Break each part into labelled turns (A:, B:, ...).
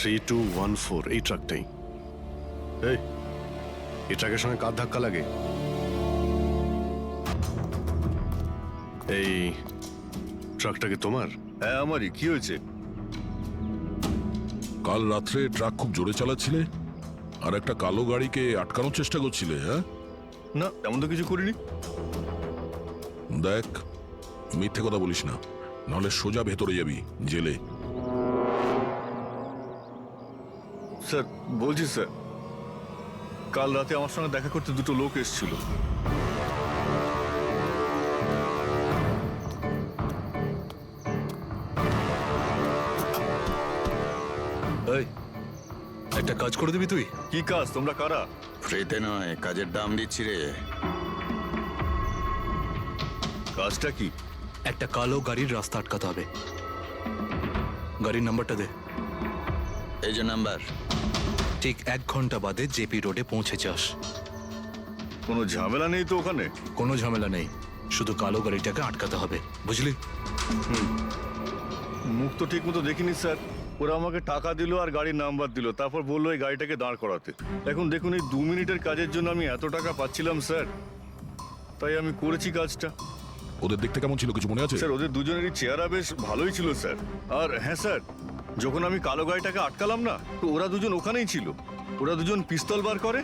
A: 3214 এই ট্রাকটাই। এই ট্রাকের সঙ্গে কার ধাক্কা লাগে? এই ট্রাকটা কি তোমার?
B: হ্যাঁ আমারই। কি হয়েছে?
C: কাল রাত্রে ট্রাক খুব জোরে চালাচ্ছিলে আর একটা কালো গাড়িকে আটকানোর চেষ্টা করছিলে। হ্যাঁ,
B: না তেমন তো কিছু করিনি।
C: দেখ, মিথ্যে কথা বলিস না, নাহলে সোজা ভেতরে যাবি জেলে।
B: স্যার বলছি স্যার, কাল রাতে আমার সঙ্গে দেখা করতে দুটো লোক এসেছিল।
D: এই, একটা কাজ করে দিবি তুই?
B: কি কাজ? তোমরা কারা?
E: ফ্রিতে নয়, কাজের দাম দিচ্ছি রে।
B: কাজটা কি?
D: একটা কালো গাড়ির রাস্তা আটকাতে হবে। গাড়ির নাম্বারটা দে।
E: এই যে নাম্বার।
D: ঠিক 1 ঘন্টা বাদে জেপি রোডে পৌঁছে যাস।
B: কোনো ঝামেলা নেই তো ওখানে?
D: কোনো ঝামেলা নেই, শুধু কালো গাড়িটাকে আটকাতে হবে, বুঝলি?
B: মুখ তো ঠিক মতো দেখিনি স্যার। ওরা আমাকে টাকা দিল আর গাড়ির নাম্বার দিল, তারপর বললো এই গাড়িটাকে দাঁড় করাতে। এখন দেখুন, এই 2 মিনিটের কাজের জন্য আমি এত টাকা পাচ্ছিলাম স্যার, তাই আমি করেছি কাজটা।
C: ওদের দেখতে কেমন ছিল কিছু মনে আছে?
B: স্যার ওদের দুজনেরই চেহারা বেশ ভালোই ছিল স্যার। আর হ্যাঁ স্যার, যখন আমি কালো গাড়িটাকে আটকালাম না, তো ওরা দুজন ওখানেই ছিল। ওরা দুজন পিস্তল বার করে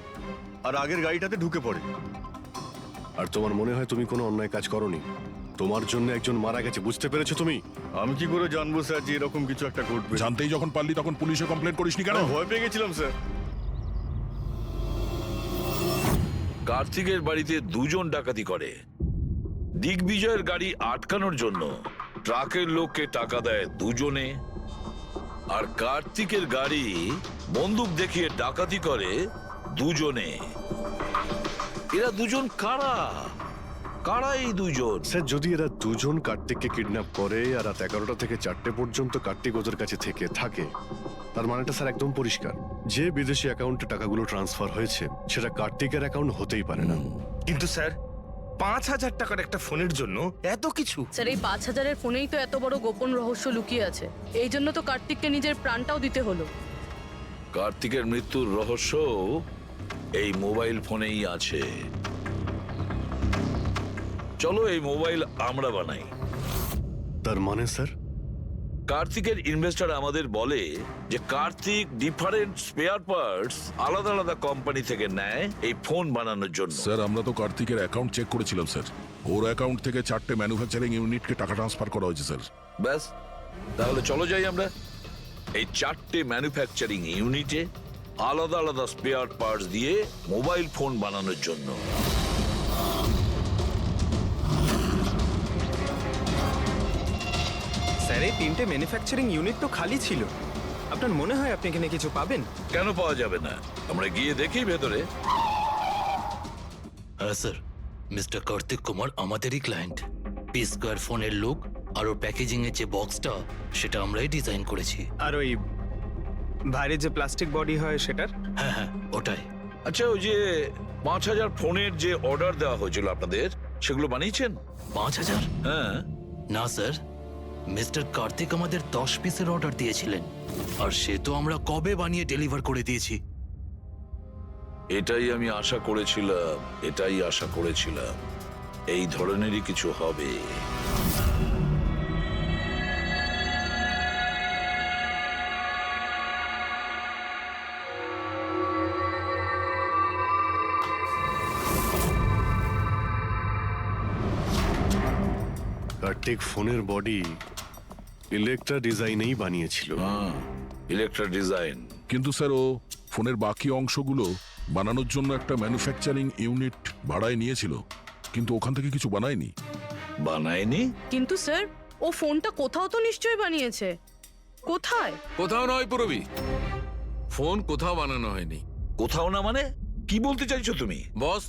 B: আর আগের গাড়িটাতে ঢুকে পড়ে।
A: আর তোমার মনে হয় তুমি কোনো অন্যায় কাজ করনি? তোমার জন্য একজন মারা গেছে, বুঝতে পেরেছো তুমি?
B: আমি কি করে জানবো স্যার যে এরকম কিছু একটা ঘটবে?
C: জানতেই যখন পারলি তখন পুলিশে কমপ্লেন করিসনি কেন?
B: আমি ভয় পেয়ে গেছিলাম স্যার।
F: কার্তিকের বাড়িতে 2 জন ডাকাতি করে। দিগ্বিজয়ের গাড়ি আটকানোর জন্য ট্রাকের লোককে টাকা দেয় 2 জনে, আর কার্তিকের গাড়ি বন্দুক দেখিয়ে ডাকাতি করে 2 জনে। এরা 2 জন কারা? কারা এই 2 জন?
A: স্যার, যদি এরা দুজন কার্তিককে কিডন্যাপ করে আর রাত 11টা থেকে 4টে পর্যন্ত কার্তিক ওদের কাছে থাকে, তার মানেটা স্যার একদম পরিষ্কার। যে বিদেশি অ্যাকাউন্টে টাকাগুলো ট্রান্সফার হয়েছে সেটা কার্তিকের অ্যাকাউন্ট হতেই পারে না।
G: কিন্তু স্যার, 5,000 টাকার একটা ফোনের জন্য এত কিছু?
H: স্যার, এই 5,000-এর ফোনেই তো এত বড় গোপন রহস্য লুকিয়ে আছে। এই জন্য তো কার্তিককে নিজের প্রাণটাও দিতে হলো।
F: কার্তিকের মৃত্যুর রহস্য এই মোবাইল ফোনেই আছে। চলো এই মোবাইল আমরা বানাই।
A: তার মানে স্যার?
F: কার্তিকের ইনভেস্টর আমাদের বলে যে কার্তিক ডিফারেন্ট স্পেয়ার পার্টস আলাদা আলাদা কোম্পানি থেকে নেয় এই ফোন বানানোর জন্য।
C: স্যার, আমরা তো কার্তিকের অ্যাকাউন্ট চেক করেছিলাম স্যার। ওর অ্যাকাউন্ট থেকে 4টে ম্যানুফ্যাকচারিং ইউনিটকে টাকা ট্রান্সফার করা হয়েছে স্যার।
F: ব্যাস, তাহলে চলো যাই আমরা এই 4টে ম্যানুফ্যাকচারিং ইউনিটে আলাদা আলাদা স্পেয়ার পার্টস দিয়ে মোবাইল ফোন বানানোর জন্য।
G: স্যার, এই 3টে ম্যানুফ্যাকচারিং ইউনিট তো খালি ছিল। আপনার মনে হয় আপনি এখানে কিছু পাবেন?
F: কেন পাওয়া যাবে না? আমরা গিয়ে দেখি ভেতরে।
D: হ্যাঁ স্যার, মিস্টার কার্তিক কুমার আমাদেরই ক্লায়েন্ট। পি স্কোয়ার ফোনের লোক, আর ওর প্যাকেজিং এর যে বক্সটা সেটা আমরাই ডিজাইন করেছি।
G: আর ওই বাইরে যে প্লাস্টিক বডি হয় সেটার?
D: হ্যাঁ হ্যাঁ, ওটাই।
F: আচ্ছা, ওই যে 5,000 ফোনের যে অর্ডার দেওয়া হয়েছিল আপনাদের, সেগুলো বানিয়েছেন?
D: 5,000?
F: হ্যাঁ।
D: না স্যার, মিস্টার কার্তিক আমাদের 10 পিসের অর্ডার দিয়েছিলেন, আর সে তো আমরা কবে বানিয়ে ডেলিভার করে দিয়েছি।
F: এটাই আমি আশা করেছিলাম, এই ধরনেরই কিছু হবে।
A: কার্তিক ফোনের বডি ইলেকট্রা ডিজাইনেই বানিয়েছিল।
F: Electra design.
C: কিন্তু স্যার, ও ফোনের বাকি অংশগুলো বানানোর জন্য একটা ম্যানুফ্যাকচারিং ইউনিট ভাড়ায় নিয়েছিল, কিন্তু ওখান থেকে কিছু বানায়নি।
F: বানায়নি?
H: কিন্তু স্যার, ও ফোনটা কোথাও তো নিশ্চয়ই বানিয়েছে। কোথায়?
I: কোথাও নয় পুরবি, ফোন কোথাও বানানো হয়নি।
F: কোথাও না মানে কি বলতে চাইছো তুমি?
I: বস,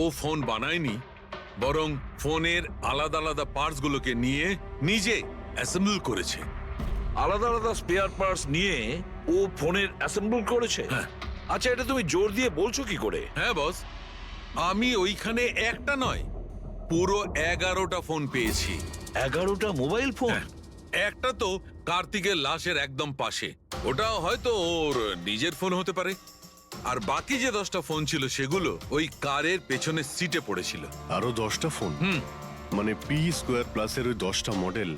I: ও ফোন বানায়নি, বরং ফোনের আলাদা আলাদা পার্টস গুলোকে নিয়ে নিজে অ্যাসেম্বল করেছে।
F: আলাদা আলাদা স্পেয়ার পার্টস নিয়ে ও ফোনের অ্যাসেম্বল করেছে?
I: হ্যাঁ।
F: আচ্ছা, এটা তুমি জোর দিয়ে বলছো কি করে?
I: হ্যাঁ বস, আমি ওইখানে একটা নয়, পুরো 11টা ফোন পেয়েছি।
F: 11টা মোবাইল ফোন?
I: একটা তো কার্তিকের লাশের একদম পাশে, ওটা হয়তো ওর নিজের ফোন হতে পারে। আর বাকি যে 10টা ফোন ছিল সেগুলো ওই কারের পেছনের সিটে পড়েছিল।
A: আরো 10টা ফোন? মানে পি স্কোয়ার প্লাসের ওই 10টা মডেল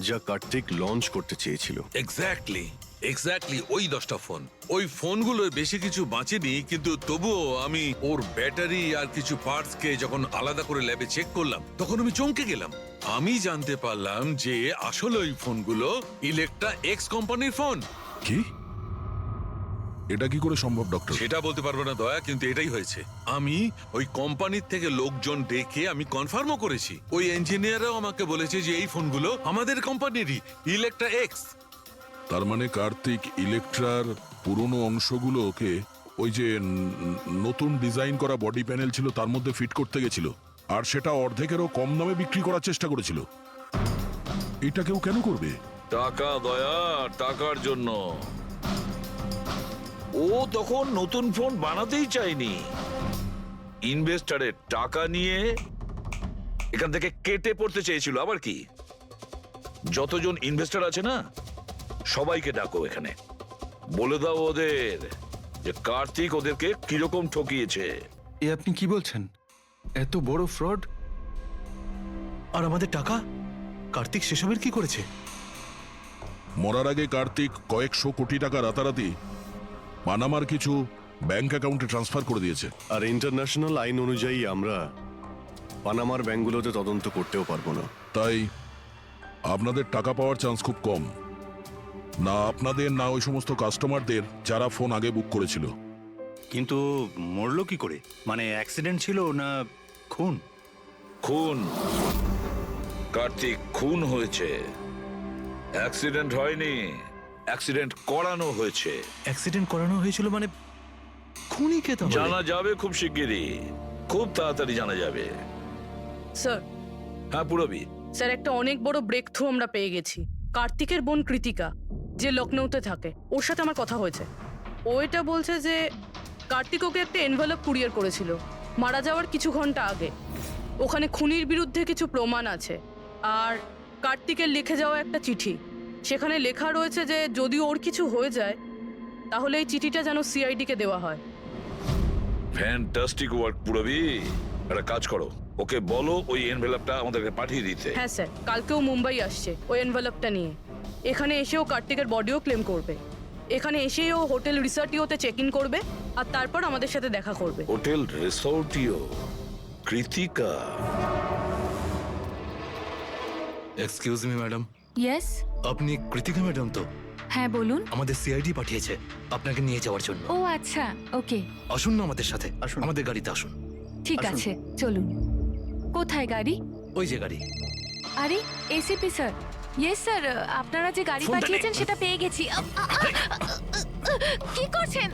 A: যা কার্তিক লঞ্চ করতে চেয়েছিল।
I: এক্স্যাক্টলি ওই 10টা ফোন। ওই ফোনগুলোর বেশি কিছু বাঁচেনি, কিন্তু তবুও আমি ওর ব্যাটারি আর কিছু পার্টস কে যখন আলাদা করে ল্যাবে চেক করলাম তখন আমি চমকে গেলাম। আমি জানতে পারলাম যে আসলে ওই ফোনগুলো ইলেকট্রা এক্স কোম্পানির ফোন।
C: কি এটা কি করে সম্ভব ডক্টর?
I: সেটা বলতে পারবো না দয়া, কিন্তু এটাই হয়েছে। আমি ওই কোম্পানির থেকে লোকজন ডেকে আমি কনফার্মও করেছি। ওই ইঞ্জিনিয়ারও আমাকে বলেছে যে এই ফোনগুলো আমাদের কোম্পানিরই, ইলেকট্রা এক্স।
C: তার মানে কার্তিক ইলেকট্রার পুরনো অংশগুলোকে ওই যে নতুন ডিজাইন করা বডি প্যানেল ছিল তার মধ্যে ফিট করতে গেছিল, আর সেটা অর্ধেকেরও কম দামে বিক্রি করার চেষ্টা করেছিল। এটা কেউ কেন করবে?
F: টাকা দয়া, টাকার জন্য। ও তখন নতুন ফোন বানাতেই চায়নি, ইনভেস্টারের টাকা নিয়ে এখান থেকে কেটে পড়তে চেয়েছিল। আবার কি, যতজন ইনভেস্টর আছে না সবাইকে ডাকো এখানে, বলে দাও ওদের যে কার্তিক ওদেরকে কিরকম ঠকিয়েছে।
G: এ আপনি কি বলছেন? এত বড় ফ্রড! আর আমাদের টাকা? কার্তিক সেসবের কি করেছে?
C: মরার আগে কার্তিক কয়েকশো কোটি টাকা রাতারাতি পানামার কিছু ব্যাংক অ্যাকাউন্টে ট্রান্সফার করে দিয়েছে।
A: আর ইন্টারন্যাশনাল আইন অনুযায়ী আমরা পানামার ব্যাংকগুলোতে তদন্ত করতেও পারবো না।
C: তাই আপনাদের টাকা পাওয়ার চান্স খুব কম। না আপনাদের, না ওই সমস্ত কাস্টমারদের যারা ফোন আগে বুক করেছিল।
B: কিন্তু মরলো কি করে? মানে অ্যাক্সিডেন্ট ছিল না খুন?
F: খুন। কার্তিক খুন হয়েছে, অ্যাক্সিডেন্ট হয়নি। অ্যাক্সিডেন্ট করানো হয়েছে।
G: অ্যাক্সিডেন্ট করানো হয়েছিল মানে খুনি কে তাহলে?
F: জানা যাবে খুব শিগগিরই, খুব তাড়াতাড়ি জানা যাবে।
H: স্যার,
F: হ্যাঁ পুরবি।
H: স্যার একটা অনেক বড় ব্রেক থ্রু আমরা পেয়ে গেছি। কার্তিকের বোন কৃতিকা, যে লখনৌতে থাকে, ওর সাথে আমার কথা হয়েছে। ও এটা বলছে যে কার্তিক ওকে একটা এনভেলপ কুরিয়ার করেছিল মারা যাওয়ার কিছু ঘন্টা আগে। ওখানে খুনির বিরুদ্ধে কিছু প্রমাণ আছে, আর কার্তিকের লিখে যাওয়া একটা চিঠি। সেখানে লেখা রয়েছে যে যদি ওর কিছু হয়ে যায় তাহলে এই চিঠিটা যেন সিআইডিকে দেওয়া হয়।
F: ফ্যান্টাস্টিক ওয়ার্ক পুরবি। একটা কাজ করো, ওকে বলো ওই এনভেলপটা আমাদেরকে পাঠিয়ে দিতে।
H: হ্যাঁ স্যার, কালকেও মুম্বাই আসছে ওই এনভেলপটা নিয়ে। এখানে এসেও কার্তিকের বডিও ক্লেম করবে। এখানে এসেই ও হোটেল রিসর্টিওতে চেক ইন করবে আর তারপর আমাদের সাথে দেখা করবে।
F: হোটেল রিসর্টিও? Kritika?
D: Excuse me madam,
J: yes,
D: আপনি কৃতিকা ম্যাডাম তো?
J: হ্যাঁ বলুন।
D: আমাদের সিআইডি পাঠিয়েছে আপনাকে নিয়ে যাওয়ার জন্য।
J: ও আচ্ছা, ওকে,
D: আসুন না আমাদের সাথে,
B: আসুন।
D: আমাদের গাড়িতে আসুন।
J: ঠিক আছে, চলুন। কোথায় গাড়ি?
D: ওই যে গাড়ি।
J: আরে এসিপি স্যার। ইয়েস স্যার, আপনারা যে গাড়ি
D: ফোনটা
J: পাঠিয়েছেন সেটা পেয়ে গেছি। কি করছেন?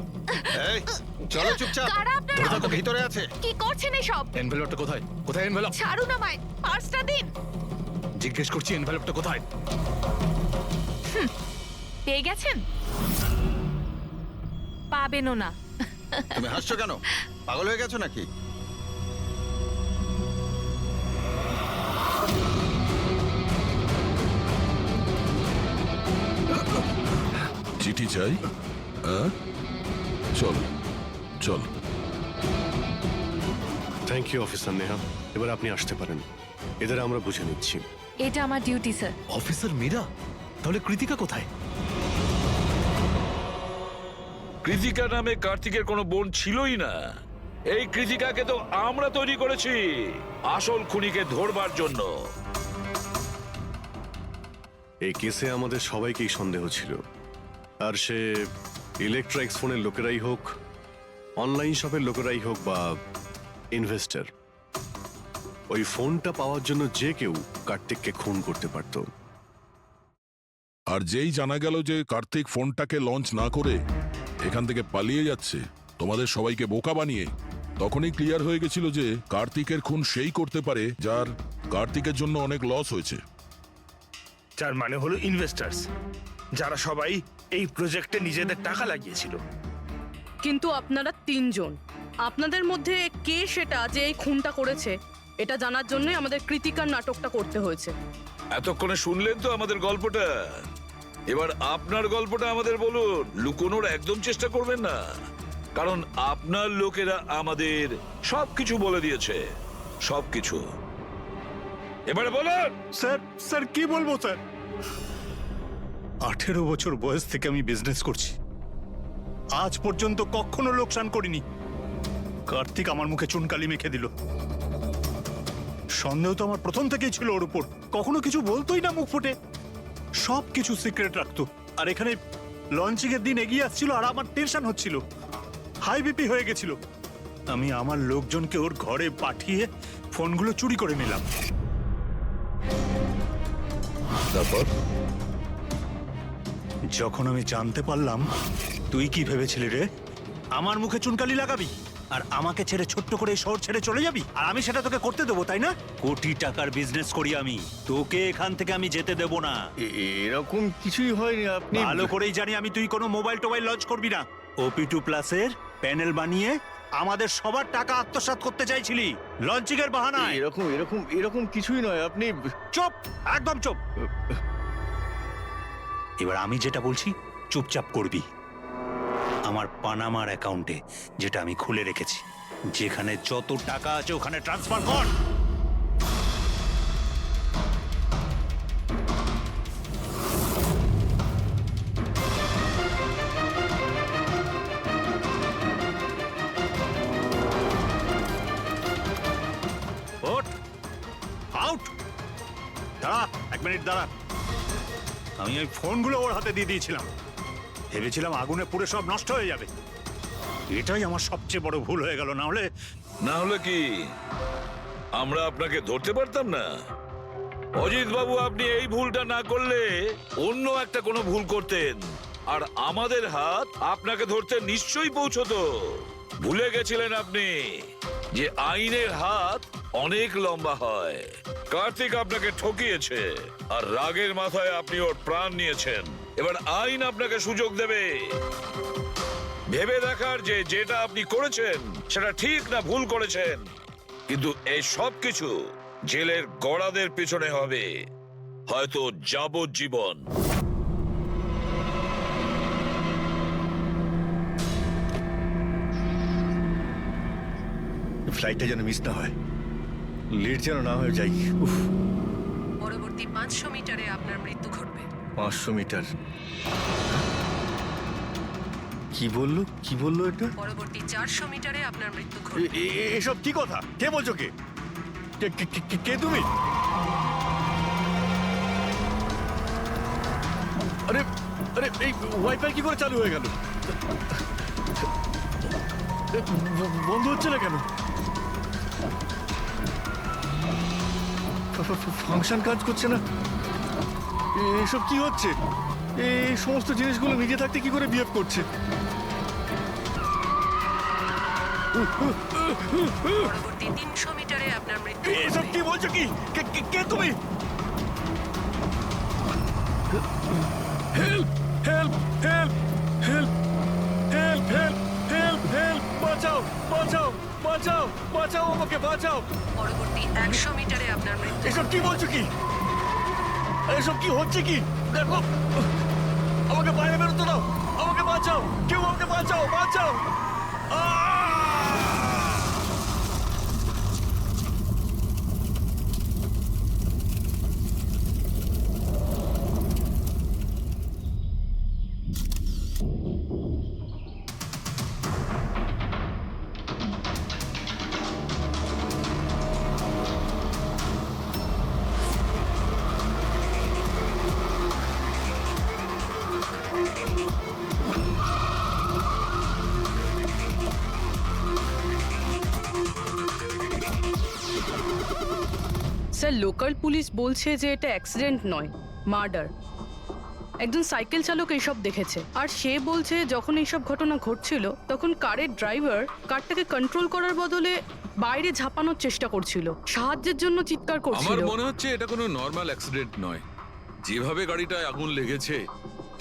E: চলো চুপচাপ,
J: কারা আপনারা?
E: ভিতরে আছে।
J: কি করছেন এসব?
D: এনভেলপটা কোথায়? কোথায় এনভেলপ?
J: ছাড়ুন আমায়, পার্সটা দিন।
D: জিজ্ঞেস করছি এনভেলপটা কোথায়?
J: পেয়ে গেছেন? পাবেনও না।
E: তুমি হাসছো কেন? পাগল হয়ে গেছো নাকি?
C: চিঠি চাই? হ্যাঁ, চল চল।
A: থ্যাংক ইউ অফিসার নেহা, এবার আপনি আসতে পারেন। এদের আমরা বুঝে নিচ্ছি।
J: এটা আমার ডিউটি স্যার।
D: অফিসার মীরা? তাহলে কৃতিকা কোথায়?
F: কৃতিকা নামে কার্তিকের কোনো বোন ছিলই না। এই কৃতিকাকে তো আমরা তৈরি করেছি আসল খুনিকে ধরবার জন্য।
A: এই কেসে আমাদের সবাইকেই সন্দেহ ছিল, আর সে ইলেকট্রিক্স ফোনের লোকেরাই হোক, অনলাইন শপের লোকেরাই হোক বা ইনভেস্টর, ওই ফোনটা পাওয়ার জন্য যে কেউ কার্তিককে খুন করতে পারত।
C: আর যেই জানা গেল যে কার্তিক ফোনটাকে লঞ্চ না করে এখান থেকে পালিয়ে যাচ্ছে তোমাদের সবাইকে বোকা বানিয়ে, তখনই ক্লিয়ার হয়ে গেছিল যে কার্তিকের খুন সেই করতে পারে যার কার্তিকের জন্য অনেক লস হয়েছে।
K: যার মানে হলো ইনভেস্টার্স, যারা সবাই এই প্রজেক্টে নিজেদের টাকা লাগিয়েছিল।
H: কিন্তু আপনারা তিনজন, আপনাদের মধ্যে কে সেটা যে এই খুনটা করেছে এটা জানার জন্যই আমাদের কৃতিকার নাটকটা করতে হয়েছে।
F: এতক্ষণে শুনলেন তো আমাদের গল্পটা। এবার আপনার গল্পটা আমাদের বলুন, লুকোনোর একদম চেষ্টা করবেন না, কারণ আপনার লোকেরা আমাদের সবকিছু বলে দিয়েছে, সবকিছু। এবারে বলুন।
B: স্যার স্যার কি বলবো স্যার? 18 বছর বয়স থেকে আমি বিজনেস করছি, আজ পর্যন্ত কখনো লোকসান করিনি। কার্তিক আমার মুখে চুনকালি মেখে দিল। সন্দেহ তো আমার প্রথম থেকেই ছিল ওর উপর, কখনো কিছু বলতোই না মুখ ফুটে, সব কিছু সিক্রেট রাখতো। আর এখানে লঞ্চিং এর দিন এগিয়ে আসছিল আর আমার টেনশন হচ্ছিল, হাই বিপি হয়ে গেছিল। আমি আমার লোকজনকে ওর ঘরে পাঠিয়ে ফোনগুলো চুরি করে নিলাম।
F: তারপর
B: যখন আমি জানতে পারলাম, তুই কি ভেবেছিলি রে? আমার মুখে চুনকালি লাগাবি আর আমাকে ছেড়ে ছোট্ট করে এই শহর ছেড়ে চলে যাবি, আর আমি সেটা তোকে করতে দেবো, তাই না? কোটি টাকার বিজনেস করি আমি, তোকে এখান থেকে আমি যেতে দেবো না।
K: এরকম কিছুই হয়নি, আপনি
B: ভালো করেই জানি আমি তুই কোনো মোবাইল টোবাইল লঞ্চ করবি না। OP2 প্লাসের প্যানেল বানিয়ে আমাদের সবার টাকা আত্মসাৎ করতে চাইছিলি লঞ্চিং এর বাহানায়।
K: এরকম এরকম এরকম কিছুই নয়, আপনি
B: চুপ, একদম চুপ। এবার আমি যেটা বলছি চুপচাপ করবি। আমার পানামার অ্যাকাউন্টে, যেটা আমি খুলে রেখেছি, যেখানে যত টাকা আছে ওখানে ট্রান্সফার কর। ওঠ, আউট। দাঁড়া, 1 মিনিট দাঁড়া। আমি ওই ফোনগুলো ওর হাতে দিয়ে দিয়েছিলাম, ভেবেছিলাম আগুনে পুড়ে সব নষ্ট হয়ে যাবে। এটাই আমার সবচেয়ে বড় ভুল হয়ে গেল, না হলে
F: না হলে কি আমরা আপনাকে ধরতে পারতাম না? অজিত বাবু, আপনি এই ভুলটা না করলে অন্য একটা কোনো ভুল করতেন, আর আমাদের হাত আপনাকে ধরতে নিশ্চয়ই পৌঁছতো। ভুলে গেছিলেন আপনি যে আইনের হাত অনেক লম্বা হয়। কার্তিক আপনাকে ঠকিয়েছে, আর রাগের মাথায় আপনি ওর প্রাণ নিয়েছেন। এবার আইন আপনাকে সুযোগ দেবে ভেবে দেখার যে যেটা আপনি করেছেন সেটা ঠিক না ভুল করেছেন। কিন্তু এই সব কিছু জেলের গড়াদের পিছনে হবে, হয়তো যাবজ্জীবন।
B: ফ্লাইটটা যেন মিস না হয়, লেট যেন না হয়ে যাই। উফ,
H: পরবর্তী 500 মিটারে আপনার মৃত্যু ঘটবে।
B: 500 মিটার? কি বললো, কি বললো এটা?
H: পরবর্তী 400 মিটারে আপনার মৃত্যু ঘটবে।
B: এসব কি কথা? কে বলছো? কে কে তুমি? আরে আরে, এই ওয়াইফাই কি করে চালু হয়ে গেল? বন্ধ হচ্ছে না কেন? ফাংশন কাজ করছে না? এসব কি হচ্ছে? এই সমস্ত জিনিসগুলো নিজে থাকতে কি করে বিহেভ করছে?
H: পরবর্তী 300 মিটারে আপনার মৃত্যু
B: এসব কি বলছো? কি কে তুমি? Help help help help help help help help, বাঁচাও বাঁচাও বাঁচাও বাঁচাও, আমাকে বাঁচাও।
H: পরবর্তী 100 মিটারে আপনার মৃত্যু।
B: এসব কি বলছো? কি এসব কি হচ্ছে? কি দেখো, আমাকে বাইরে বেরোতে দাও, আমাকে বাঁচাও, কেউ আমাকে বাঁচাও, বাঁচাও।
H: স্যার, লোকাল পুলিশ বলছে যে এটা অ্যাক্সিডেন্ট নয়, মার্ডার। একজন সাইকেল চালক এইসব দেখেছে, আর সে বলছে যখন এইসব ঘটনা ঘটছিল তখন কারের ড্রাইভার কারটাকে কন্ট্রোল করার বদলে বাইরে ঝাঁপানোর চেষ্টা করছিল, সাহায্যের জন্য চিৎকার
I: আমার
H: করছিল।
I: মনে হচ্ছে এটা কোনো নর্মাল অ্যাক্সিডেন্ট নয়। যেভাবে গাড়িটায় আগুন লেগেছে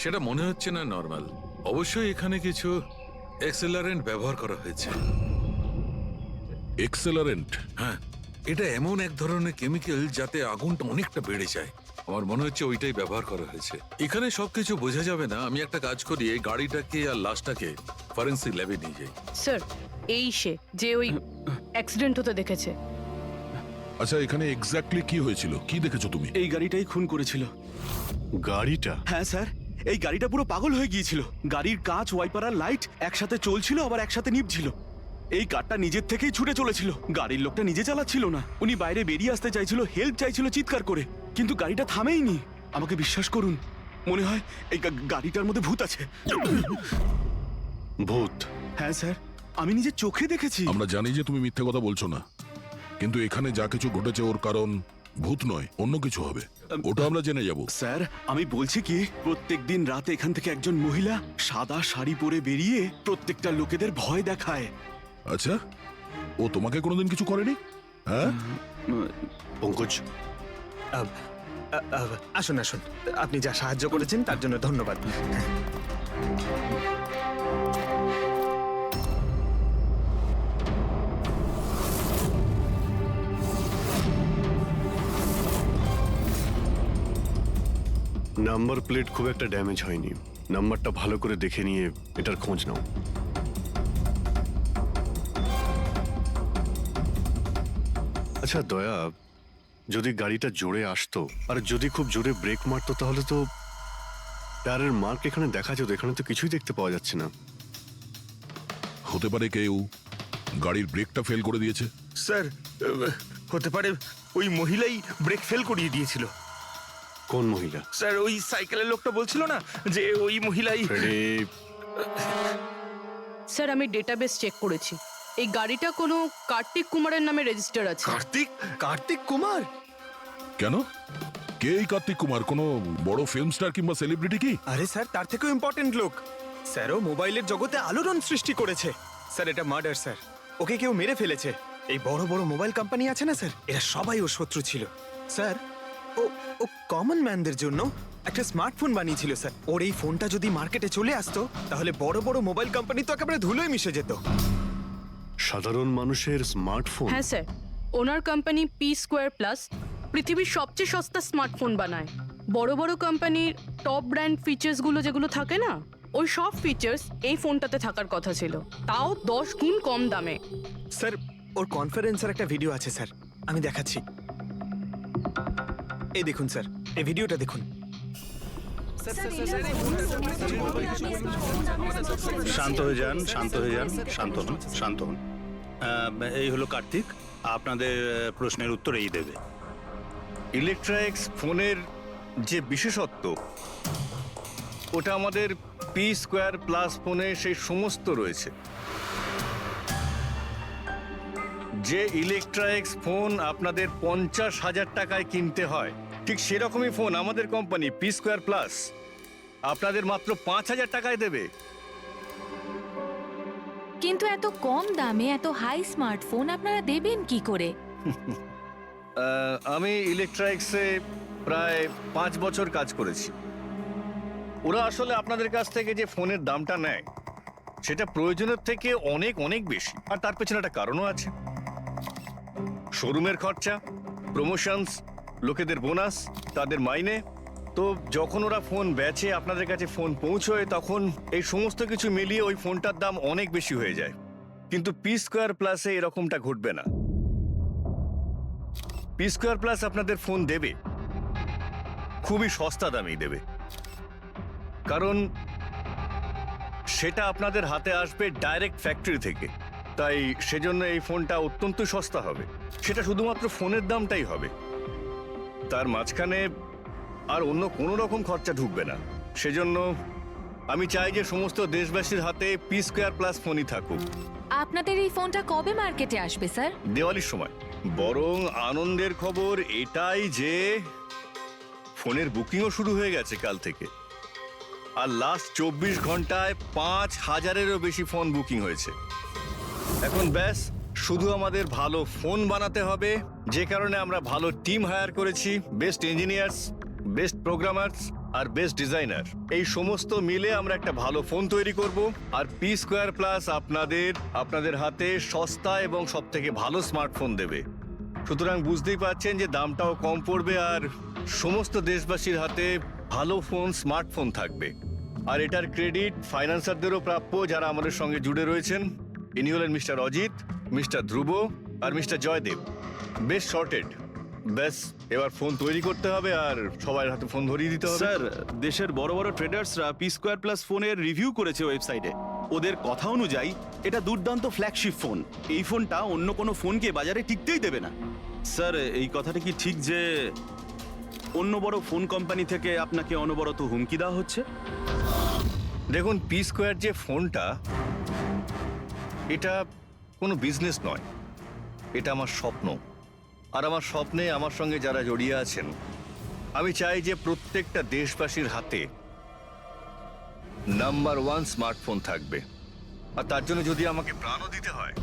I: সেটা মনে হচ্ছে না নর্মাল। অবশ্যই এখানে কিছু এক্সেলারেন্ট ব্যবহার করা হয়েছে।
C: এক্সেলারেন্ট?
I: হ্যাঁ, এটা এমন এক ধরনের কেমিক্যাল যাতে আগুনটা অনেকটা বেড়ে যায়। আমার মনে হচ্ছে ওইটাই ব্যবহার করা হয়েছে। এখানে সবকিছু বোঝা যাবে না। আমি একটা কাজ করি, এই গাড়িটাকে আর লাশটাকে ফরেন্সিক ল্যাবে নিয়ে যাই।
H: স্যার এই সে যে ওই অ্যাক্সিডেন্ট হতে দেখেছে।
C: আচ্ছা, এখানে এক্স্যাক্টলি কি হয়েছিল? কি দেখেছো তুমি?
G: এই গাড়িটাই খুন করেছিল।
A: গাড়িটা?
G: হ্যাঁ স্যার, এই গাড়িটা পুরো পাগল হয়ে গিয়েছিল। গাড়ির কাঁচ, ওয়াইপার আর লাইট একসাথে চলছিল, আবার একসাথে নিভছিল। এই কারটা নিজের থেকেই ছুটে চলেছিল। গাড়ির লোকটা নিজে চালাচ্ছিল না, উনি বাইরে বেরিয়ে আসতে চাইছিল, হেল্প চাইছিল চিৎকার করে, কিন্তু গাড়িটা থামেইনি। আমাকে বিশ্বাস করুন, মনে হয় এই গাড়িটার মধ্যে ভূত আছে।
A: ভূত?
G: হ্যাঁ স্যার, আমি নিজের চোখে দেখেছি।
C: আমরা জানি যে তুমি মিথ্যে কথা বলছো না, কিন্তু এখানে যা কিছু ঘটেছে ওর কারণ ভূত নয়, অন্য কিছু হবে। ওটা আমরা জেনে যাব।
G: স্যার আমি বলছি কি, প্রত্যেকদিন রাতে এখান থেকে একজন মহিলা সাদা শাড়ি পরে বেরিয়ে প্রত্যেকটা লোকেদের ভয় দেখায়।
C: আচ্ছা, ও তোমাকে কোনোদিন কিছু করেনি? হ্যাঁ
A: পঙ্কজ,
K: আসুন আসুন, আপনি যা সাহায্য করেছেন তার জন্য ধন্যবাদ।
A: নাম্বার প্লেট খুব একটা ড্যামেজ হয়নি। নাম্বারটা ভালো করে দেখে নিয়ে এটার খোঁজ নাও। আচ্ছা দয়া, যদি গাড়িটা জোরে আসতো আর যদি খুব জোরে ব্রেক মারতো তাহলে তো টায়ারের মার্ক এখানে দেখা যেত। এখানে তো কিছুই দেখতে পাওয়া যাচ্ছে না।
C: হতে পারে কেউ গাড়ির ব্রেকটা ফেল করে দিয়েছে।
K: স্যার হতে পারে ওই মহিলাই ব্রেক ফেল করিয়ে দিয়েছিল।
A: কোন মহিলা?
K: স্যার ওই সাইকেলের লোকটা বলছিল না যে ওই মহিলাই।
H: স্যার আমি ডেটাবেস চেক করেছি, এই গাড়িটা কোনো কার্তিক কুমারের নামে রেজিস্টার আছে।
G: কার্তিক কুমার?
C: কেন? কে এই কার্তিক কুমার? কোনো বড় ফিল্ম স্টার কিংবা সেলিব্রিটি কি?
G: আরে স্যার, তার থেকেও ইম্পর্টেন্ট লোক। স্যারও মোবাইলের জগতে আলোড়ন সৃষ্টি করেছে। স্যার এটা মার্ডার স্যার, ওকে কেউ মেরে ফেলেছে। এই বড় বড় মোবাইল কোম্পানি আছে না স্যার, এরা সবাই ওর শত্রু ছিল। স্যার ও ও কমন ম্যানদের জন্য একটা স্মার্টফোন বানিয়েছিল স্যার। ওর এই ফোনটা যদি মার্কেটে চলে আসতো তাহলে বড় বড় মোবাইল কোম্পানি তো একেবারে ধুলোয় মিশে যেত।
A: সাধারণ মানুষের স্মার্টফোন?
H: হ্যাঁ স্যার, ওনার কোম্পানি পি স্কোয়ার প্লাস পৃথিবীর সবচেয়ে সস্তা স্মার্টফোন বানায়। বড় বড় কোম্পানির টপ ব্র্যান্ড ফিচার্সগুলো যেগুলো থাকে না, ওই সব ফিচার্স এই ফোনটাতে থাকার কথা ছিল, তাও 10 গুণ কম দামে।
G: স্যার ওর কনফারেন্সের একটা ভিডিও আছে স্যার, আমি দেখাচ্ছি। এই দেখুন স্যার, এই ভিডিওটা দেখুন।
L: শান্ত হয়ে যান, শান্ত হয়ে যান, শান্ত হন, শান্ত হন। এই হলো কার্তিক, আপনাদের প্রশ্নের উত্তর এই দেবে।
B: ইলেকট্রনিক্স ফোনের যে বিশেষত্ব, ওটা আমাদের পি স্কোয়ার প্লাস ফোনে সেই সমস্ত রয়েছে। যে ইলেকট্রনিক্স ফোন আপনাদের 50,000 টাকায় কিনতে হয়, ঠিক সেরকমই ফোন আমাদের কোম্পানি পি স্কোয়ার প্লাস আপনাদের মাত্র 5,000 টাকায় দেবে।
J: কিন্তু এত কম দামে এত হাই স্মার্টফোন আপনারা দেবেন কি করে?
B: আমি ইলেকট্রনিক্সে প্রায় 5 বছর কাজ করেছি। ওরা আসলে আপনাদের কাছ থেকে যে ফোনের দামটা নেয় সেটা প্রয়োজনের থেকে অনেক অনেক বেশি, আর তার পেছনে একটা কারণও আছে। শোরুমের খরচা, প্রমোশনস, লোকেদের বোনাস, তাদের মাইনে। তো যখন ওরা ফোন বেচে, আপনাদের কাছে ফোন পৌঁছয়, তখন এই সমস্ত কিছু মিলিয়ে ওই ফোনটার দাম অনেক বেশি হয়ে যায়। কিন্তু পি স্কোয়ার প্লাসে এরকমটা ঘটবে না। পি স্কোয়ার প্লাস আপনাদের ফোন দেবে খুবই সস্তা দামেই দেবে, কারণ সেটা আপনাদের হাতে আসবে ডাইরেক্ট ফ্যাক্টরি থেকে। তাই সেজন্য এই ফোনটা অত্যন্ত সস্তা হবে। সেটা শুধুমাত্র ফোনের দামটাই হবে, তার মাঝখানে আর অন্য কোনো রকম খরচা ঢুকবে না। সেজন্য আমি চাই যে সমস্ত দেশবাসীর হাতে পি স্কোয়ার প্লাস ফোনই থাকুক।
J: আপনাদের এই ফোনটা কবে মার্কেটে আসবে স্যার?
B: দিওয়ালির সময়। বরং আনন্দের খবর এটাই যে ফোনের বুকিংও শুরু হয়ে গেছে কাল থেকে, আর লাস্ট 24 ঘন্টায় 5,000-এরও বেশি ফোন বুকিং হয়েছে। এখন ব্যাস শুধু আমাদের ভালো ফোন বানাতে হবে, যে কারণে আমরা ভালো টিম হায়ার করেছি। বেস্ট ইঞ্জিনিয়ার্স, বেস্ট প্রোগ্রামার্স আর বেস্ট ডিজাইনার, এই সমস্ত মিলে আমরা একটা ভালো ফোন তৈরি করব। আর পি স্কোয়ার প্লাস আপনাদের হাতে সস্তা এবং সব থেকে ভালো স্মার্টফোন দেবে। সুতরাং বুঝতেই পারছেন যে দামটাও কম পড়বে আর সমস্ত দেশবাসীর হাতে ভালো ফোন, স্মার্টফোন থাকবে। আর এটার ক্রেডিট ফাইন্যান্সারদেরও প্রাপ্য, যারা আমাদের সঙ্গে জুড়ে রয়েছেন। ইনি হলেন মিস্টার অজিত, মিস্টার ধ্রুব আর মিস্টার জয়দেব। বেশ শর্টেড। ব্যাস, এবার ফোন তৈরি করতে হবে আর সবার হাতে ফোন ধরিয়ে দিতে হবে।
M: স্যার, দেশের বড় বড় ট্রেডার্সরা পি স্কোয়ার প্লাস ফোনের রিভিউ করেছে ওয়েবসাইটে। ওদের কথা অনুযায়ী এটা দুর্দান্ত ফ্ল্যাগশিপ ফোন। এই ফোনটা অন্য কোনো ফোনকে বাজারে টিকতেই দেবে না। স্যার, এই কথাটা কি ঠিক যে অন্য বড় ফোন কোম্পানি থেকে আপনাকে অনবরত হুমকি দেওয়া হচ্ছে?
B: দেখুন, পি স্কোয়ার যে ফোনটা, এটা কোনো বিজনেস নয়, এটা আমার স্বপ্ন। আর আমার স্বপ্নে আমার সঙ্গে যারা জড়িয়ে আছেন, আমি চাই যে প্রত্যেকটা দেশবাসীর হাতে নাম্বার 1 স্মার্টফোন থাকবে। আর তার জন্য যদি আমাকে প্রাণও দিতে হয়,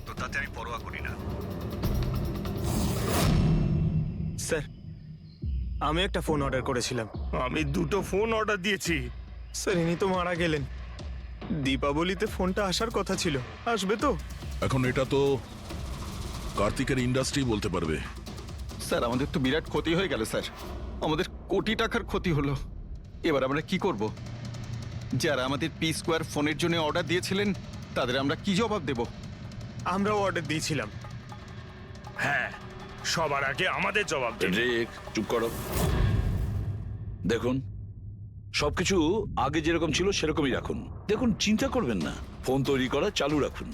B: তো তাতে আমি পরোয়া করি না।
G: স্যার, আমি একটা ফোন অর্ডার করেছিলাম।
K: আমি দুটো ফোন অর্ডার দিয়েছি।
G: স্যার, ইনি তো মারা গেলেন। দীপাবলিতে ফোনটা আসার কথা ছিল, আসবে তো?
C: এখন এটা তো কার্তিকের ইন্ডাস্ট্রি বলতে পারবে।
E: স্যার, আমাদের তো বিরাট ক্ষতি হয়ে গেল স্যার। আমাদের কোটি টাকার ক্ষতি হলো। এবার আমরা কি করব? যারা আমাদের পি স্কোয়ার ফোনের জন্য অর্ডার দিয়েছিলেন, তাদের আমরা কি জবাব দেব?
G: আমরাও অর্ডার দিয়েছিলাম।
K: হ্যাঁ, সবার আগে আমাদের জবাব দিন।
F: রিক, চুপ করো। দেখুন, সবকিছু আগে যেরকম ছিল সেরকমই রাখুন। দেখুন, চিন্তা করবেন না, ফোন তৈরি করা চালু রাখুন।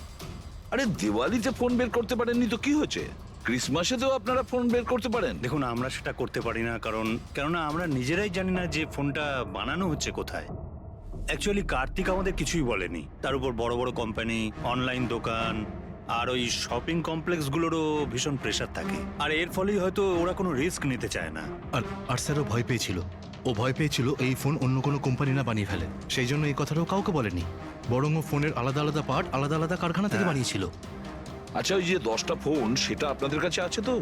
F: আরে, দিওয়ালিতে ফোন বের করতে পারেননি তো কি হয়েছে? ক্রিসমাসেতেও আপনারা ফোন বের করতে পারেন।
L: দেখুন, আমরা সেটা করতে পারি না, কেননা আমরা নিজেরাই জানি না যে ফোনটা বানানো হচ্ছে কোথায়। অ্যাকচুয়ালি কার্তিক আমাদের কিছুই বলেনি। তার উপর বড় বড় কোম্পানি, অনলাইন দোকান আর ওই শপিং কমপ্লেক্সগুলোরও ভীষণ প্রেশার থাকে। আর এর ফলেই হয়তো ওরা কোনো রিস্ক নিতে চায় না।
N: আর স্যারও ভয় পেয়েছিল। ও ভয় পেয়েছিল এই ফোন অন্য কোনো কোম্পানি না বানিয়ে ফেলে, সেই জন্য এই কথাটাও কাউকে বলেনি। বরং ও ফোনের আলাদা আলাদা পার্ট আলাদা আলাদা কারখানা থেকে বানিয়েছিল।
F: আচ্ছা, ওই যে 10টা ফোন, সেটা আপনাদের কাছে আছে তো?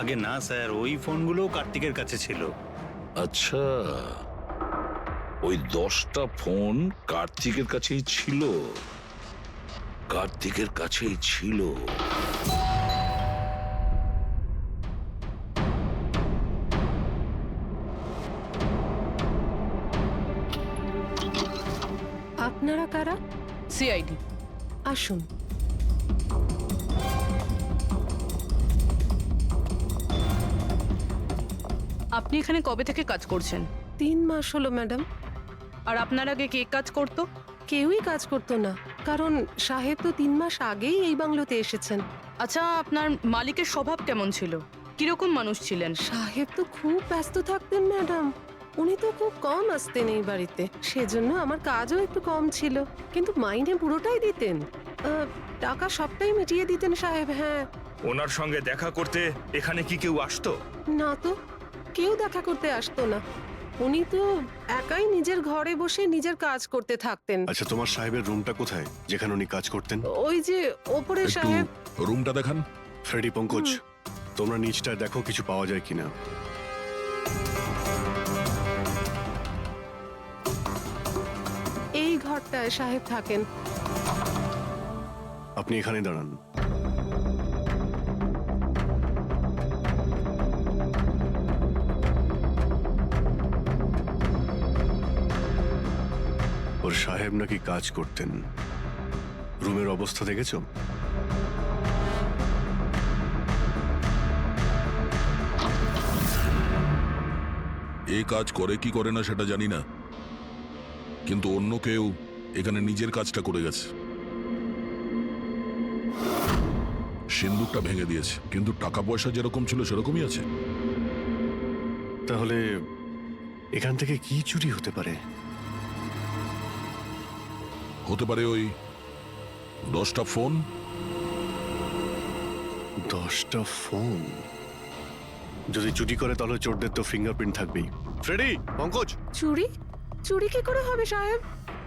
L: আগে না স্যার, ওই ফোনগুলো কার্তিকের কাছে ছিল।
F: আচ্ছা, ওই 10টা ফোন কার্তিকের কাছেই ছিল। কার্তিকের কাছেই ছিল।
J: আপনারা কারা?
H: সিআইডি।
J: আসুন।
H: আপনি এখানে কবে থেকে কাজ করছেন?
J: 3 মাস হলো ম্যাডাম।
H: আর আপনার আগে কে কাজ করতো?
J: কেউই কাজ করতো না, কারণ সাহেব তো 3 মাস আগেই এই বাংলোতে এসেছেন।
H: আচ্ছা, আপনার মালিকের স্বভাব কেমন ছিল? কিরকম মানুষ ছিলেন?
J: সাহেব তো খুব ব্যস্ত থাকতেন ম্যাডাম। উনি তো খুব কম আসতেন এই বাড়িতে, সেজন্য আমার কাজও একটু কম ছিল। কিন্তু মাইনে পুরোটাই দিতেন। টাকা সবটাই মিটিয়ে দিতেন সাহেব। হ্যাঁ।
K: ওনার সঙ্গে দেখা করতে এখানে কি কেউ আসতো?
J: না তো, কেউ দেখা করতে আসতো না। উনি তো একাই নিজের ঘরে বসে নিজের কাজ করতে থাকতেন।
A: আচ্ছা, তোমার সাহেবের রুমটা কোথায় যেখানে উনি কাজ করতেন?
J: ওই যে ওপরে
C: একটু
J: সাহেব।
C: রুমটা দেখান।
A: ফ্রেডি, পঙ্কজ, তোমরা নিচটায় দেখো কিছু পাওয়া যায় কিনা।
J: এই ঘরটায় সাহেব থাকেন।
A: আপনি এখানে দাঁড়ান। ওর সাহেব নাকি কাজ করতেন। রুমের অবস্থা দেখেছো?
C: এই কাজ করে কি করে না সেটা জানি না, কিন্তু অন্য কেউ এখানে নিজের কাজটা করে গেছে। সিন্দুকটা ভেঙে দিয়েছে, কিন্তু টাকা পয়সা যেরকম ছিল সেরকমই আছে।
A: তাহলে এখান থেকে কি চুরি হতে পারে?
C: হতে পারে ওই 10টা ফোন।
A: 10টা ফোন যদি চুরি করে, তাহলে চোরদের তো ফিঙ্গারপ্রিন্ট থাকবেই। ফ্রেডি, পঙ্কজ।
J: চুরি? চুরি কি করে হবে সাহেব?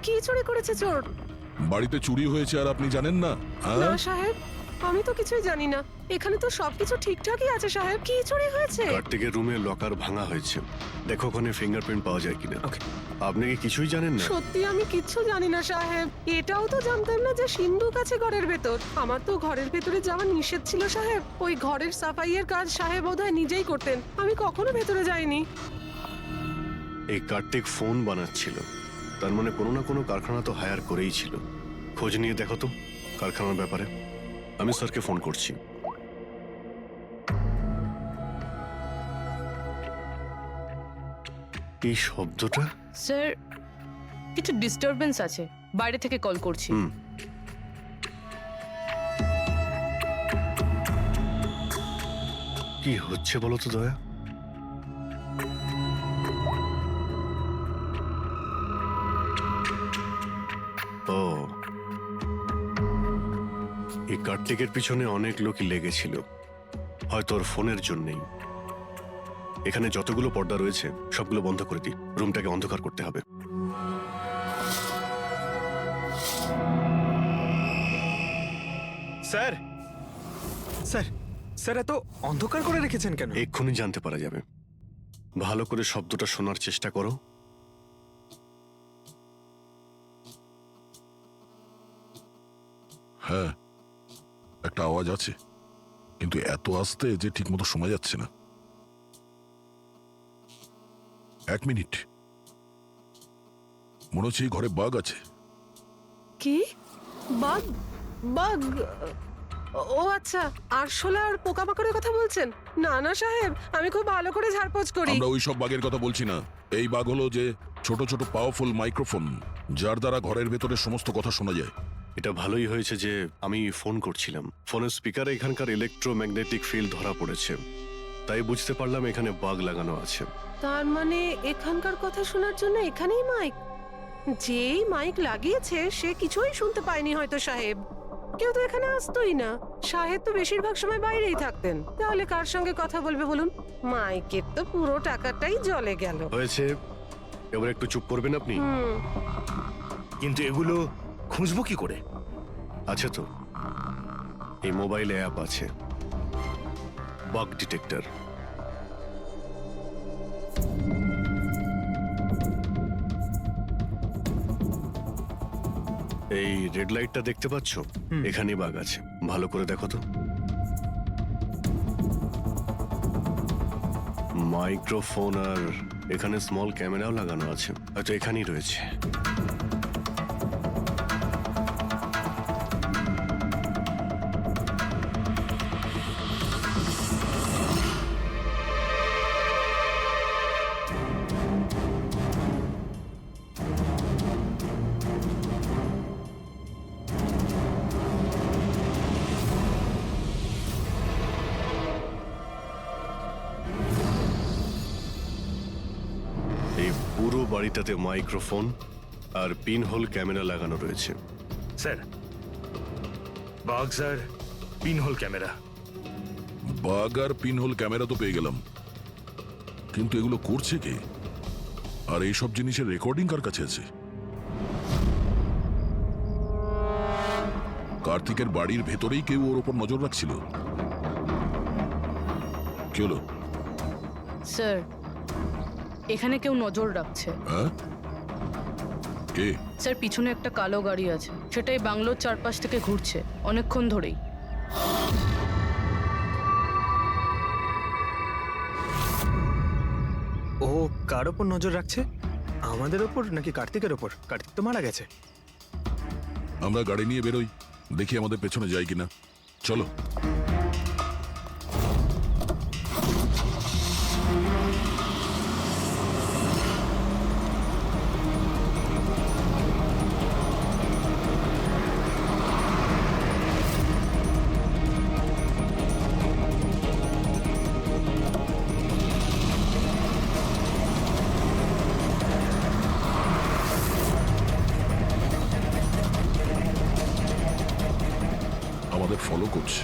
J: কি চুরি করেছে চোর?
C: বাড়িতে চুরি হয়েছে আর আপনি জানেন না?
J: না সাহেব, আমি তো কিছুই জানি না। এখানে তো সবকিছু ঠিকঠাকই আছে সাহেব। কি চুরি হয়েছে?
A: কার্তিকের রুমে লকার ভাঙা হয়েছে, দেখো ওখানে ফিঙ্গারপ্রিন্ট পাওয়া যায় কিনা।
G: ওকে।
A: আপনি কি কিছুই জানেন না?
J: সত্যি আমি কিচ্ছু জানি না সাহেব। এটাও তো জানতাম না যে সিন্ধুক আছে ঘরের ভেতর। আমার তো ঘরের ভেতরে যাওয়া নিষেধ ছিল সাহেব। ওই ঘরের সাফাইয়ের কাজ সাহেব বোধহয় নিজেই করতেন, আমি কখনো ভেতরে যাইনি।
A: এই কার্তিক ফোন বানাচ্ছিল, তার মানে কোনো না কোনো কারখানা তো হায়ার করেই ছিল। খোঁজ নিয়ে দেখো তো কারখানার ব্যাপারে। আমি স্যারকে ফোন করছি। এই শব্দটা?
H: স্যার কিছু ডিস্টারবেন্স আছে, বাইরে থেকে কল করছি।
A: কি হচ্ছে বলো তো দয়া? ও, এই কার্তিকের পিছনে অনেক লোকই লেগেছিল, হয়তো ওর ফোনের জন্যই। এখানে যতগুলো পর্দা রয়েছে সবগুলো বন্ধ করে দিই, রুমটাকে অন্ধকার করতে হবে।
G: স্যার স্যার স্যার এত অন্ধকার করে রেখেছেন কেন?
A: এক্ষুনি জানতে পারা যাবে। ভালো করে শব্দটা শোনার চেষ্টা করো।
C: হ্যাঁ, একটা আওয়াজ আছে, কিন্তু এত আস্তে যে ঠিকমতো শোনা যাচ্ছে না। 1 মিনিট, মনে হচ্ছে এই ঘরে বাঘ আছে।
J: কি? বাঘ? বাঘ? ও আচ্ছা, আরশোলা আর পোকামাকড়ের কথা বলছেন? না না সাহেব, আমি খুব ভালো করে ঝাড়পোছ করি।
C: আমরা ওই সব বাঘের কথা বলছি না। এই বাঘ হলো যে ছোট ছোট পাওয়ারফুল মাইক্রোফোন, যার দ্বারা ঘরের ভেতরে সমস্ত কথা শোনা যায়।
A: এটা ভালোই হয়েছে যে আমি ফোন করছিলাম। ফোনের স্পিকারে এখানকার ইলেকট্রোম্যাগনেটিক ফিল্ড ধরা পড়েছে, তাই বুঝতে পারলাম এখানে বাগ লাগানো আছে।
J: তার মানে এখানকার কথা শোনার জন্য এখানেই মাইক? যেই মাইক লাগিয়েছে সে কিছুই শুনতে পায়নি হয়তো সাহেব। কেউ তো এখানে আসতোই না। সাহেব তো বেশিরভাগ সময় বাইরেই থাকতেন। তাহলে কার সঙ্গে কথা বলবে বলুন? মাইকের তো পুরো টাকাটাই জলে গেল।
A: হয়েছে, এবার একটু চুপ করবেন আপনি?
K: কিন্তু এগুলো খুঁজবো কি করে?
A: আছে তো, এই মোবাইলে অ্যাপ আছে, বাগ ডিটেক্টর। এই রেড লাইটটা দেখতে পাচ্ছ? এখানেই বাগ আছে, ভালো করে দেখো তো। মাইক্রোফোন আর এখানে স্মল ক্যামেরাও লাগানো আছে, হয়তো এখানেই রয়েছে। এই পুরো বাড়িটাতে মাইক্রোফোন আর পিন হোল ক্যামেরা লাগানো রয়েছে।
K: স্যার, বাগস আর পিনহোল ক্যামেরা।
C: বাঘ আর পিনহোল ক্যামেরা তো পেয়ে গেলাম, কিন্তু এগুলো করছে কে? আর এইসব জিনিসের রেকর্ডিং কার কাছে আছে? কার্তিকের বাড়ির ভেতরেই কেউ ওর ওপর নজর রাখছিল। কি হলো?
H: স্যার, এখানে কেউ নজর রাখছে।
C: হ্যাঁ? কে?
H: স্যার, পিছনে একটা কালো গাড়ি আছে, সেটাই বাংলোর চারপাশ থেকে ঘুরছে অনেকক্ষণ ধরেই।
G: ও কার ওপর নজর রাখছে? আমাদের ওপর নাকি কার্তিকের ওপর? কার্তিক তো মারা গেছে।
C: আমরা গাড়ি নিয়ে বেরোই, দেখি আমাদের পেছনে যাই কিনা। চলো। আমাদের ফলো করছে।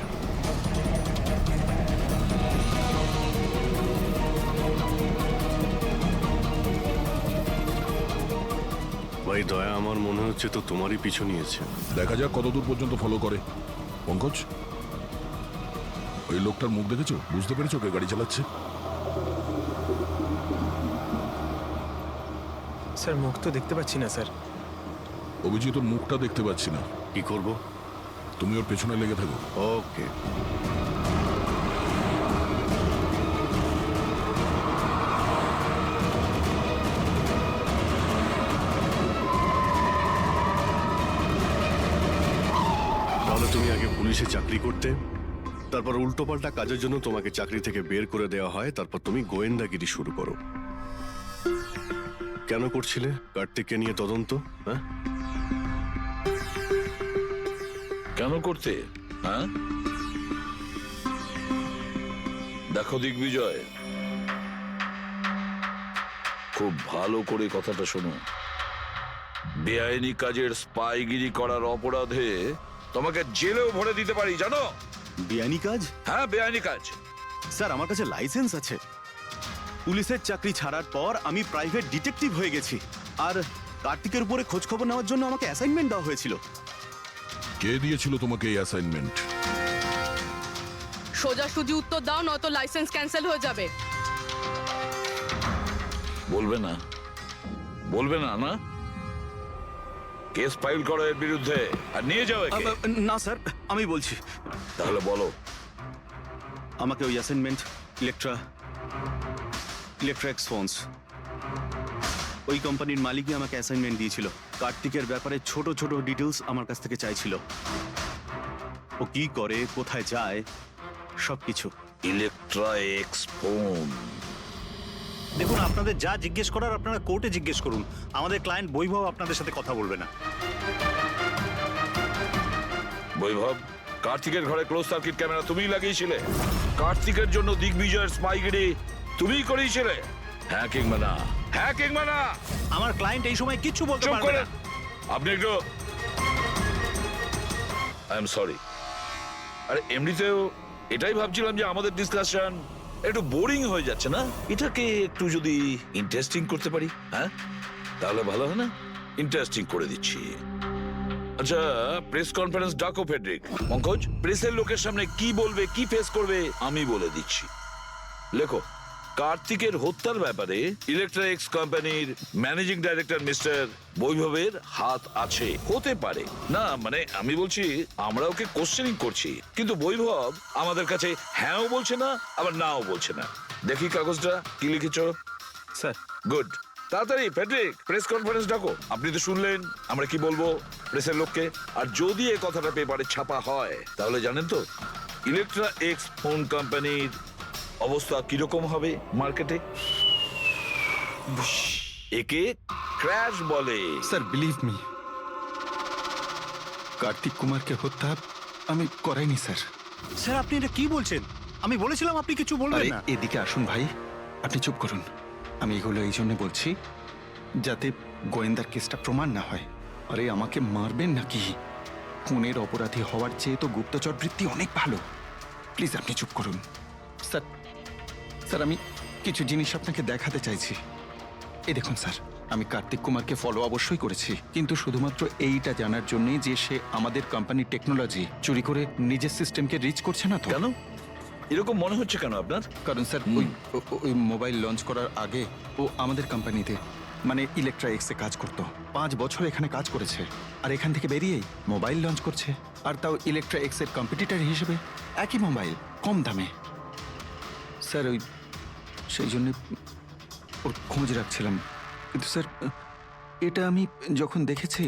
A: ভাই দয়া, আমার মনে হচ্ছে তো তোমারই পিছু নিয়েছে।
C: দেখা যাক কতদূর পর্যন্ত ফলো করে। পঙ্কজ, ওই লোকটার মুখ দেখেছো? বুঝতে পেরেছো কে গাড়ি চালাচ্ছে?
G: স্যার মুখ তো দেখতে পাচ্ছি না স্যার।
C: অভিজিৎ ওর মুখটা দেখতে পাচ্ছি না।
A: কি করব?
C: তুমি ওর পেছনে লেগে থাকো।
A: ওকে। তাহলে তুমি আগে পুলিশে চাকরি করতে, তারপর উল্টোপাল্টা কাজের জন্য তোমাকে চাকরি থেকে বের করে দেওয়া হয়, তারপর তুমি গোয়েন্দাগিরি শুরু করো। কেন করছিলে কার্তিককে নিয়ে তদন্ত? হ্যাঁ,
F: কেন করতে? হ্যাঁ, দেখো দিগ্বিজয়, খুব ভালো করে কথাটা শোনো। বেআইনি কাজের স্পাইগিরি করার অপরাধে তোমাকে জেলেও ভরে দিতে পারি, জানো?
M: বেআইনি কাজ?
F: হ্যাঁ, বেআইনি কাজ।
M: স্যার আমার কাছে লাইসেন্স আছে। পুলিশের চাকরি ছাড়ার পর আমি প্রাইভেট ডিটেকটিভ হয়ে গেছি, আর কার্তিকের উপরে খোঁজ খবর নেওয়ার জন্য আমাকে অ্যাসাইনমেন্ট দেওয়া হয়েছিল।
C: কে দিয়েছিল তোমাকে এই অ্যাসাইনমেন্ট?
H: সোজাসুজি উত্তর দাও, নয়তো লাইসেন্স ক্যান্সেল হয়ে যাবে।
F: বলবে না? বলবে না? না, কেস ফাইল করো এর বিরুদ্ধে আর নিয়ে যাও একে।
M: না স্যার, আমি বলছি।
F: তাহলে বলো।
M: আমাকে ওই অ্যাসাইনমেন্ট ইলেকট্রা এক্স ফোনস, ওই কোম্পানির মালিকই আমাকে অ্যাসাইনমেন্ট দিয়েছিল। কার্তিকের ব্যাপারে ছোট ছোট ডিটেলস আমার কাছ থেকে চাইছিল। ও কি করে, কোথায় যায়, সবকিছু।
F: Electra x phone.
L: দেখুন, আপনাদের যা জিজ্ঞেস করার আপনারা কোর্টে জিজ্ঞেস করুন। আমাদের ক্লায়েন্ট বৈভব আপনাদের সাথে কথা বলবে না।
F: বৈভব, কার্তিকের ঘরে ক্লোজ সার্কিট ক্যামেরা তুমিই লাগিয়েছিলে? কার্তিকের জন্য দিগ্বিজয়ের স্পাইগিরি তুমিই করিয়েছিলে? হ্যাঁ কিংবা না? হ্যাঁ কিংবা না?
L: আমার ক্লায়েন্ট এই সময় কিচ্ছু বলতে
F: চুপ
L: পারবে
F: করেন।
L: না।
F: আপনি একটু, আই এম সরি। আরে এমনিতেও এটাই ভাবছিলাম যে আমাদের ডিসকাশন একটু বোরিং হয়ে যাচ্ছে না, এটাকে একটু যদি ইন্টারেস্টিং করতে পারি, হ্যাঁ তাহলে ভালো হয় না? ইন্টারেস্টিং করে দিচ্ছি। আচ্ছা, প্রেস কনফারেন্স ডাকো ফেডরিক। পঙ্কজ, প্রেসের লোকের সামনে কি বলবে, কি ফেস করবে আমি বলে দিচ্ছি। লেখো, কার্তিকের হত্যার ব্যাপারে ইলেকট্রা এক্স কোম্পানির ম্যানেজিং ডাইরেক্টর মিস্টার বৈভবের হাত আছে। হতে পারে না, মানে আমি বলছি আমরা ওকে কোশ্চেনিং করছি, কিন্তু বৈভব আমাদের কাছে হ্যাঁও বলছে না আবার নাও বলছে না। দেখি কাগজটা কি লিখেছো।
G: স্যার
F: গুড, তাড়াতাড়ি ফেডরিক প্রেস কনফারেন্স ডাকো। আপনি তো শুনলেন আমরা কি বলবো প্রেসের লোককে। আর যদি এই কথাটা পেপারে ছাপা হয় তাহলে জানেন তো ইলেকট্রা এক্স ফোন কোম্পানির অবস্থা কিরকম হবে মার্কেটে। একে ক্র্যাশ বলে।
E: স্যার বিলিভ মি, কার্তিক কুমারকে হত্যা আমি করাইনি স্যার।
L: স্যার আপনি এটা কি বলছেন? আমি বলেছিলাম আপনি কিছু বলবেন
E: আরে
L: না।
E: এদিকে আসুন ভাই, আপনি চুপ করুন। আমি এগুলো এই জন্য বলছি যাতে গোয়েন্দার কেসটা প্রমাণ না হয়। আরে আমাকে মারবেন নাকি? খুনের অপরাধী হওয়ার চেয়ে তো গুপ্তচর বৃত্তি অনেক ভালো। প্লিজ আপনি চুপ করুন। স্যার স্যার আমি কিছু জিনিস আপনাকে দেখাতে চাইছি। এই দেখুন স্যার, আমি কার্তিক কুমারকে ফলো অবশ্যই করেছি, কিন্তু শুধুমাত্র এইটা জানার জন্যই যে সে আমাদের কোম্পানির টেকনোলজি চুরি করে নিজের সিস্টেমকে রিচ করছে না তো।
F: কেন এরকম মনে হচ্ছে কেন আপনার?
E: কারণ স্যার ওই মোবাইল লঞ্চ করার আগে ও আমাদের কোম্পানিতে মানে ইলেকট্রা এক্সে কাজ করতো। 5 বছর এখানে কাজ করেছে, আর এখান থেকে বেরিয়েই মোবাইল লঞ্চ করছে, আর তাও ইলেকট্রা এক্সের কম্পিটিটর হিসেবে। একই মোবাইল, কম দামে। স্যার সেই জন্য ওর খোঁজ রাখছিলাম। কিন্তু স্যার এটা আমি যখন দেখেছি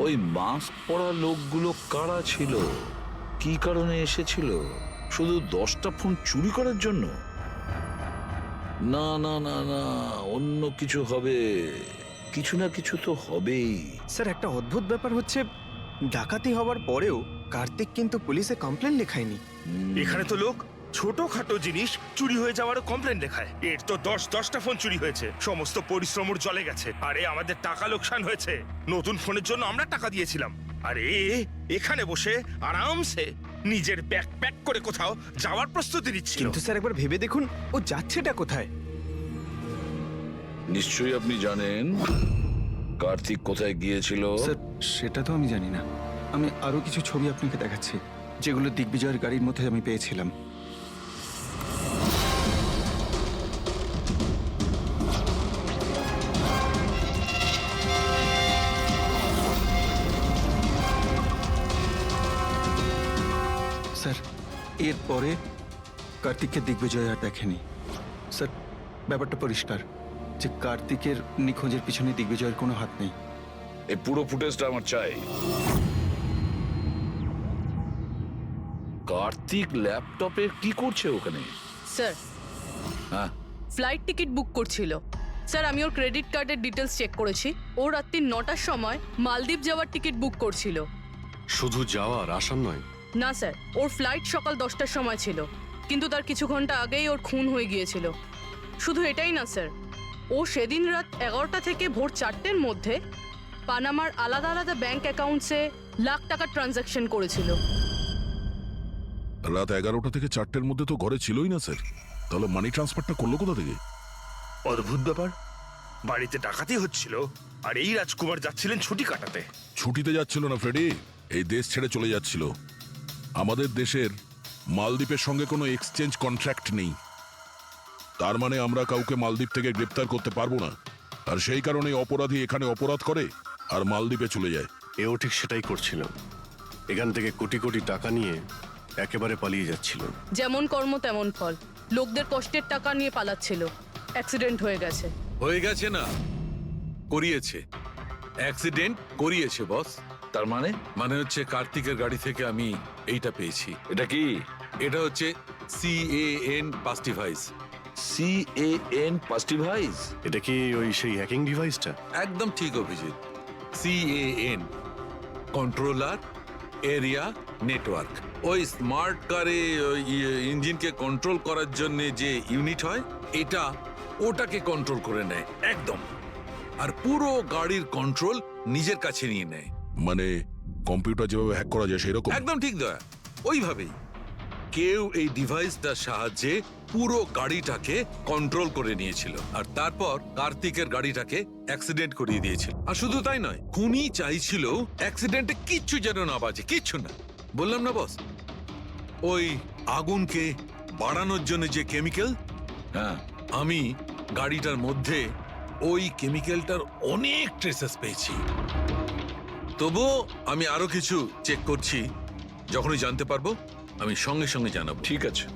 F: ওই মাস্ক পরা লোকগুলো কারা ছিল? কি কারণে এসেছিল? শুধু 10টা ফোন চুরি করার জন্য? না না না না, অন্য কিছু হবে, কিছু না কিছু তো হবেই।
G: স্যার একটা অদ্ভুত ব্যাপার হচ্ছে, ডাকাতি হওয়ার পরেও কার্তিক কিন্তু পুলিশে কমপ্লেন লেখায়নি।
K: এখানে তো লোক ছোটখাটো জিনিস চুরি হয়ে যাওয়ারও কমপ্লেন লেখায়। এর তো 10টা ফোন চুরি হয়েছে, সমস্ত পরিশ্রম ওর জলে গেছে। আরে আমাদের টাকা লোকসান হয়েছে, নতুন ফোনের জন্য আমরা টাকা দিয়েছিলাম। আরে এখানে বসে আরামসে নিজের ব্যাগ প্যাক করে কোথাও যাওয়ার প্রস্তুতি নিচ্ছিল।
G: কিন্তু স্যার একবার ভেবে দেখুন, ও যাচ্ছেটা কোথায়?
F: নিশ্চয়ই আপনি জানেন কার্তিক কোথায় গিয়েছিল।
E: স্যার সেটা তো আমি জানি না। আমি আরো কিছু ছবি আপনাকে দেখাচ্ছি, যেগুলো দিগ্বিজয়ের গাড়ির মধ্যে আমি পেয়েছিলাম। স্যার এরপরে কার্তিককে দিগ্বিজয় আর দেখেনি। স্যার ব্যাপারটা পরিষ্কার যে কার্তিকের নিখোঁজের পিছনে দিগ্বিজয়ের কোনো হাত নেই।
F: এই পুরো ফুটেজটা আমার চাই। কার্তিক ল্যাপটপে কি করছে ওখানে?
H: স্যার
F: হ্যাঁ,
H: ফ্লাইট টিকিট বুক করছিল। স্যার আমি ওর ক্রেডিট কার্ডের ডিটেলস চেক করেছি। ও রাত্রি 9টার সময় মালদ্বীপ যাওয়ার টিকিট বুক করছিল।
A: শুধু যাওয়ার, আসার নয়?
H: না স্যার, ওর ফ্লাইট সকাল 10টার সময় ছিল, কিন্তু তার কিছু ঘন্টা আগেই ওর খুন হয়ে গিয়েছিল। শুধু এটাই না স্যার, ও সেদিন রাত 11টা থেকে ভোর 4টের মধ্যে পানামার আলাদা আলাদা ব্যাংক অ্যাকাউন্টসে লাখ টাকার ট্রানজ্যাকশন করেছিল।
C: রাত 11টা থেকে 4টের মধ্যে তো ঘরে ছিলই না স্যার, তাহলে মানি ট্রান্সফারটা করলো কোথা থেকে?
K: অদ্ভুত ব্যাপার, বাড়িতে ডাকাতি হচ্ছিল আর এই রাজকুমার যাচ্ছিলেন ছুটি কাটাতে।
C: ছুটিতে যাচ্ছিল না ফ্রেডি, এই দেশ ছেড়ে চলে যাচ্ছিল। আমাদের দেশের মালদ্বীপের সঙ্গে কোনো এক্সচেঞ্জ কন্ট্রাক্ট নেই, তার মানে আমরা কাউকে মালদ্বীপ থেকে গ্রেপ্তার করতে পারবো না। আর সেই কারণে অপরাধী এখানে অপরাধ করে আর মালদ্বীপে চলে যায়।
A: এও ঠিক সেটাই করছিল, এখান থেকে কোটি কোটি টাকা নিয়ে একেবারে পালিয়ে যাচ্ছিল।
H: যেমন কর্ম তেমন ফল, লোকদের কষ্টের টাকা নিয়ে পালাচ্ছিল। অ্যাক্সিডেন্ট হয়ে গেছে।
I: হয়ে গেছে না, করিয়েছে। অ্যাক্সিডেন্ট করিয়েছে বস।
F: তার মানে?
I: মানে হচ্ছে কার্তিকের গাড়ি থেকে আমি এইটা পেয়েছি।
F: এটা কি?
I: এটা হচ্ছে CAN পাস্টিভাইজ।
F: CAN পাস্টিভাইজ?
A: এটা কি ওই সেই হ্যাকিং ডিভাইসটা?
I: একদম ঠিক Abhijit. CAN controller area network. ওই স্মার্ট কারে ইঞ্জিনকে কন্ট্রোল করার জন্য যে ইউনিট হয়, এটা ওটাকে কন্ট্রোল করে নেয় একদম, আর পুরো গাড়ির কন্ট্রোল নিজের কাছে নিয়ে নেয়।
C: মানে কম্পিউটার যেভাবে হ্যাক করা যায় সেরকম?
I: একদম ঠিক দয়া, ওইভাবেই। কেউ এই ডিভাইসটার সাহায্যে পুরো গাড়িটাকে কন্ট্রোল করে নিয়েছিল, আর তারপর কার্তিকের গাড়িটাকে অ্যাক্সিডেন্ট করিয়ে দিয়েছিল। আর শুধু তাই নয়, খুনি চাইছিল অ্যাক্সিডেন্টে কিচ্ছু যেন না বাজে, কিচ্ছু না। বললাম না বস, ওই আগুনকে বাড়ানোর জন্য যে কেমিক্যাল,
F: হ্যাঁ,
I: আমি গাড়িটার মধ্যে ওই কেমিক্যালটার অনেক ট্রেসেস পেয়েছি। তবুও আমি আরো কিছু চেক করছি, যখনই জানতে পারবো আমি সঙ্গে সঙ্গে জানাবো।
F: ঠিক আছে।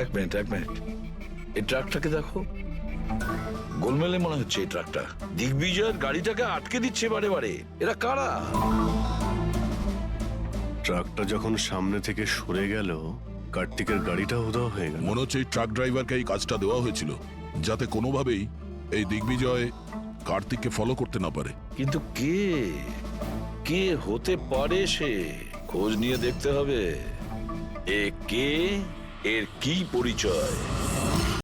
F: এক মিনিট এই ট্রাকটাকে দেখো, গোলমেলে মনে হচ্ছে এই ট্রাকটা। দিগ্বিজয়ের গাড়িটাকে আটকে দিচ্ছে বারে বারে। এরা কারা?
A: ট্রাকটা যখন সামনে থেকে সরে গেল, কার্তিকের গাড়িটা উধাও হয়ে গেল।
C: মনে হচ্ছে এই ট্রাক ড্রাইভারকে এই কাজটা দেওয়া হয়েছিল, যাতে কোনোভাবেই এই দিগ্বিজয় কার্তিককে ফলো করতে না পারে।
F: কিন্তু কে হতে পারে সে? খোঁজ নিয়ে দেখতে হবে। এ কে, এর কি পরিচয়।